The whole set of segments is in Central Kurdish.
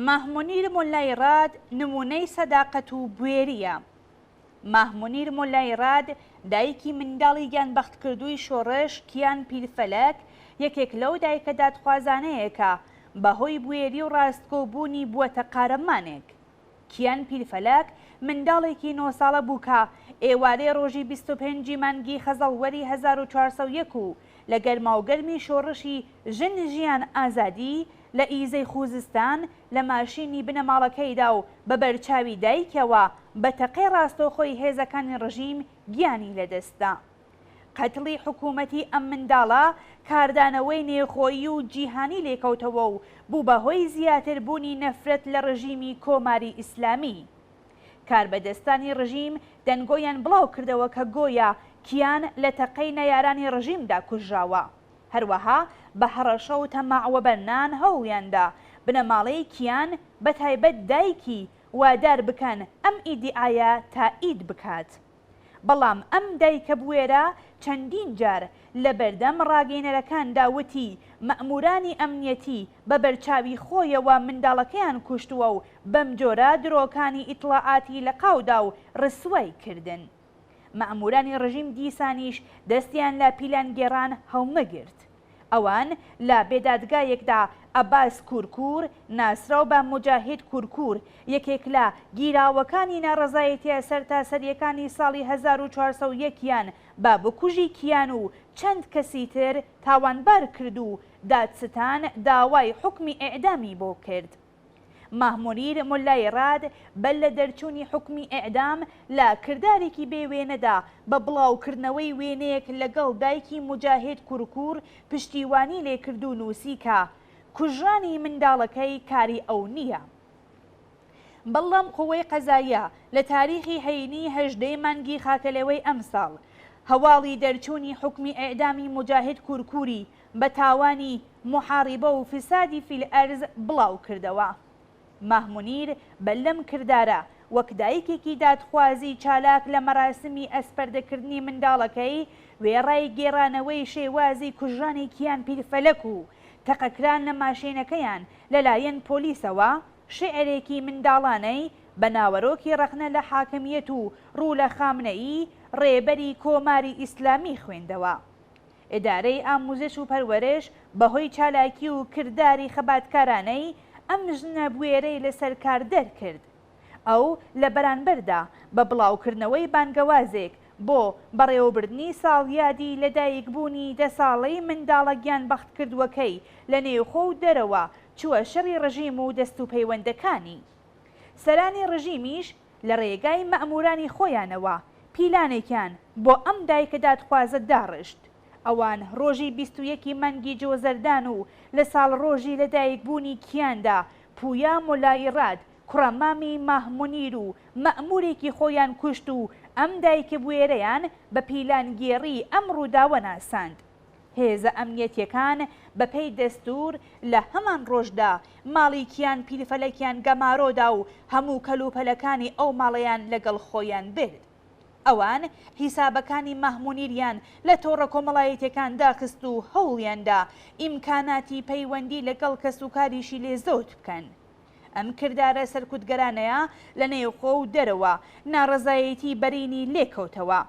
ماهمونیر مۆلای ڕاد نمونەی سەداقەت و بوێریە. ماهمونیر مۆلای ڕاد دایکی منداڵی گیانبەختکردووی شۆڕش کیان پیرفەلەک یەکێک لەو دایکە دادخوازانەیەکە بەهۆی بوێری و ڕاستگۆبوونی بووەتە قارەمانێک. کیان پیرفەلەک منداڵێکی 9 ساڵە بوو کە ئێوارەی ڕۆژی 25 مانگی خەزەڵوەری 1401 و لە گەرماوگەرمی شۆڕشی ژن ژیان ئازادی لە ئیزەی خوزستان لە ماشینی بنەماڵەکەیدا و بە بەرچاوی دایکەوە بە تەقەی ڕاستەوخۆی هێزەکانی ڕژیم گیانی لەدەستدا. قەتڵی حکوومەتی ئەم منداڵە کاردانەوەی نێخۆیی و جیهانی لێکەوتەوە و بوو بەهۆی زیاتربوونی نەفرەت لە ڕژیمی کۆماری ئیسلامی. کاربەدەستانی ڕژیم دەنگۆیان بڵاو کردەوە کە گۆیا کیان لە تەقەی نەیارانی ڕژیمدا کوژراوە. هەروەها بە هەڕەشە و تەماعوە بەرنان هەوڵیاندا بنەماڵەی کیان بەتایبەت دایکی وادار بکەن ئەم ئیدعایە تائید بکات. بەڵام ئەم دایکە بوێرە چەندین جار لە بەردەم ڕاگەیەنەرەکاندا وتی مەئمورانی ئەمنیەتی بە بەرچاوی خۆیەوە منداڵەکەیان کوشتووە و بەم جۆرە درۆکانی ئیتڵاعاتی لە قاودا و ڕسوای کردن. مەئمورانی ڕژیم دیسانیش دەستیان لە پیلانگێڕان هەڵمەگرت. ئەوان لە بێدادگایەکدا ئەباس کورکور ناسراو بە مجاهید کورکور یەکێک لە گیراوەکانی ناڕەزایەتیە سەرتاسەریەکانی ساڵی 1401یان بە بکوژی کیان و چەند کەسی تر تاوانبار کرد و دادستان داوای حکمی ئیعدامی بۆ کرد. ماهمونیر مۆلای ڕاد بەل لە دەرچوونی حکمی ئیعدام لە کردارێکی بێوێنەدا بە بڵاوکردنەوەی وێنەیەک لەگەڵ دایکی مجاهید کورکور پشتیوانی لێکرد و نووسی کە کوژرانی منداڵەکەی کاری ئەو نییە. بەڵام قووەی قەزاییە لە تاریخی هەینی 18 مانگی خاکەلەوەی ئەمساڵ هەواڵی دەرچوونی حکمی ئیعدامی مجاهید کورکوری بە تاوانی محاریبە و فسادی فیل ئەرز بڵاو کردەوە. ماهمونیر بە لەم کردارە وەک دایکێکی دادخوازی چالاک لە مەراسمی ئەسپەردەکردنی منداڵەکەی وێڕای گێڕانەوەی شێوازی کوژرانی کیان پیرفەلەک و تەقەکران لە ماشینەکەیان لەلایەن پۆلیسەوە شێعرێکی منداڵانەی بە ناوەرۆکی ڕەخنە لە حاکمیەت و ڕوو لە خامنەئی ڕێبەری کۆماری ئیسلامی خوێندەوە. ئیدارەی ئاموزش و پەروەرش بەهۆی چالاکی و کردداری خەباتکارانەی ئەم ژنە بوێرەی لەسەر کار دەرکرد. ئەو لە بەرانبەردا بە بڵاوکردنەوەی بانگەوازێک بۆ بەڕێوەبردنی ساڵیادی لەدایکبوونی 10 ساڵەی منداڵە گیانبەختکردووەکەی لە نێوخۆ و دەرەوە چووە شەڕی ڕژیم و دەست و پەیوەندەکانی. سەرانی ڕژیمیش لە ڕێگای مەئمورانی خۆیانەوە پیلانێکیان بۆ ئەم دایکە دادخوازە داڕشت. ئەوان ڕۆژی 21 مانگی جۆزەردان و لە ساڵ ڕۆژی لەدایکبوونی کیاندا پویا مۆلای ڕاد کوڕەمامی ماهمونیر و مەئمورێکی خۆیان کوشت و ئەم دایکە بوێرەیان بە پیلانگێڕی ئەم ڕووداوە ناساند. هێزە ئەمنیەتیەکان بەپێی دەستور لە هەمان ڕۆژدا ماڵی کیان پیرفەلەکیان گەمارۆدا و هەموو کەلوپەلەکانی ئەو ماڵەیان لەگەڵ خۆیان برد. ئەوان حیسابەکانی ماهمونیریان لە تۆڕە کۆمەڵایەتیەکان داخست و هەوڵیاندا ئیمکاناتی پەیوەندی لەگەڵ کەسوکاریشی لێ زەوت بکەن. ئەم کردارە سەرکوتگەرانەیە لە نێوخۆ و دەرەوە ناڕەزایەتی بەرینی لێکەوتەوە.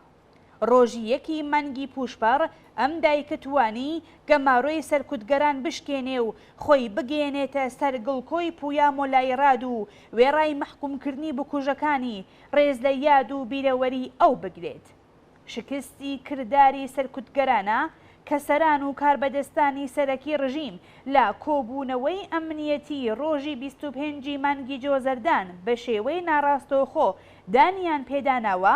ڕۆژی 1 مانگی پوشپەڕ ئەم دایکە توانی گەمارۆی سەرکوتگەران بشکێنێ و خۆی بگەێنێتە سەر گڵکۆی پویا مۆلای ڕاد و وێڕای مەحکومکردنی بکوژەکانی ڕێز لە یاد و بیرەوەری ئەو بگرێت. شکستی کردداری سەرکوتگەرانە کە سەران و کاربەدەستانی سەرەکی ڕژیم لە کۆبوونەوەی ئەمنیەتی ڕۆژی 25 مانگی جۆزەردان بە شێوەی ناڕاستەوخۆ دانیان پێداناوە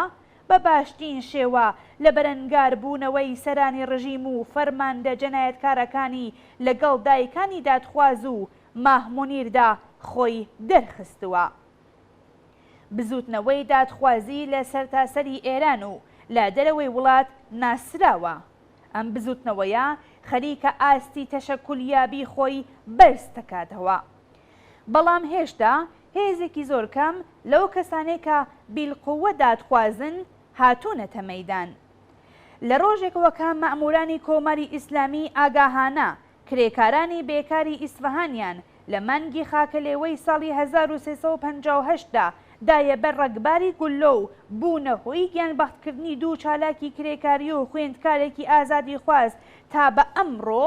بە باشترین شێوە لە بەرەنگار بوونەوەی سەرانی ڕژیم و فەرماندە جەنایەتکارەکانی لەگەڵ دایکانی دادخواز و ماهمونیردا خۆی دەرخستووە. بزوتنەوەی دادخوازی لە سەرتاسەری ئێران و لە دەرەوەی وڵات ناسراوە. ئەم بزوتنەوەیە خەریکە ئاستی تەشەکولیابی خۆی بەرز دەکاتەوە. بەڵام هێشتا هێزێکی زۆر کەم لەو کەسانەی کە بیلقووە دادخوازن هاتوونەتە مەیدان. لە ڕۆژێکەوە کە مەئمورانی کۆماری ئیسلامی ئاگاهانە کرێکارانی بێکاری ئیسفەهانیان لە مانگی خاکەلێوەی ساڵی 1358دا دایە بەر ڕەگباری گولۆ و بوونە هۆی گیانبەختکردنی دوو چالاکی کرێکاری و خوێندکارێکی ئازادی خواست تا بە ئەمڕۆ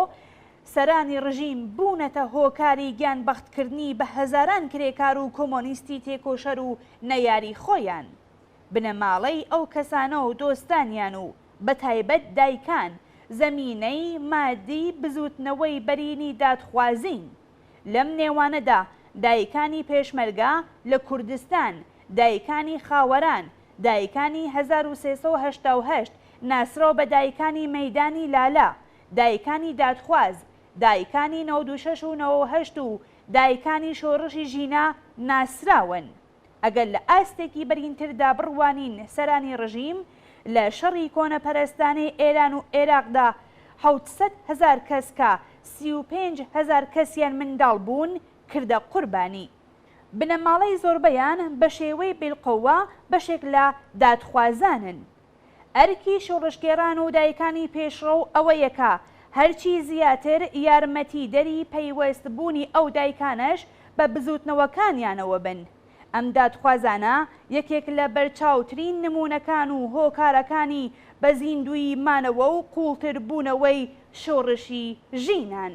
سەرانی ڕژیم بوونەتە هۆکاری گیانبەختکردنی بە هەزاران کرێکار و کۆمۆنیستی تێکۆشەر و نەیاری خۆیان. بنەماڵەی ئەو کەسانە و دۆستانیان و بەتایبەت دایکان زەمینەی مادی بزوتنەوەی بەرینی دادخوازین. لەم نێوانەدا دایکانی پێشمەرگا لە کوردستان، دایکانی خاوەران، دایکانی 1388 ناسرۆ بە دایکانی مەیدانی لالا، دایکانی دادخواز، دایکانی 96 و 98 و دایکانی شۆڕشی ژینا ناسراون. ئەگەر لە ئاستێکی بەرینتردا بڕوانین سەرانی ڕژیم لە شەڕی کۆنەپەرستانەی ئێران و عێراقدا 700,000 کەس کە 35,000 کەسیان منداڵ بوون کردە قوربانی. بنەماڵەی زۆربەیان بە شێوەی بێڵقەوە بەشێک لە دادخوازانن. ئەرکی شۆڕشگێڕان و دایکانی پێشڕۆ ئەوەیەکە هەرچی زیاتر یارمەتیدەری پەیوەستبوونی ئەو دایکانەش بە بزوتنەوەکانیانەوە بن. ئەم دادخوازانە یەکێک لە بەرچاوترین نمونونەکان و هۆکارەکانی بە زیندوی مانەوە و قوڵتر بوونەوەی شۆڕشی ژینان.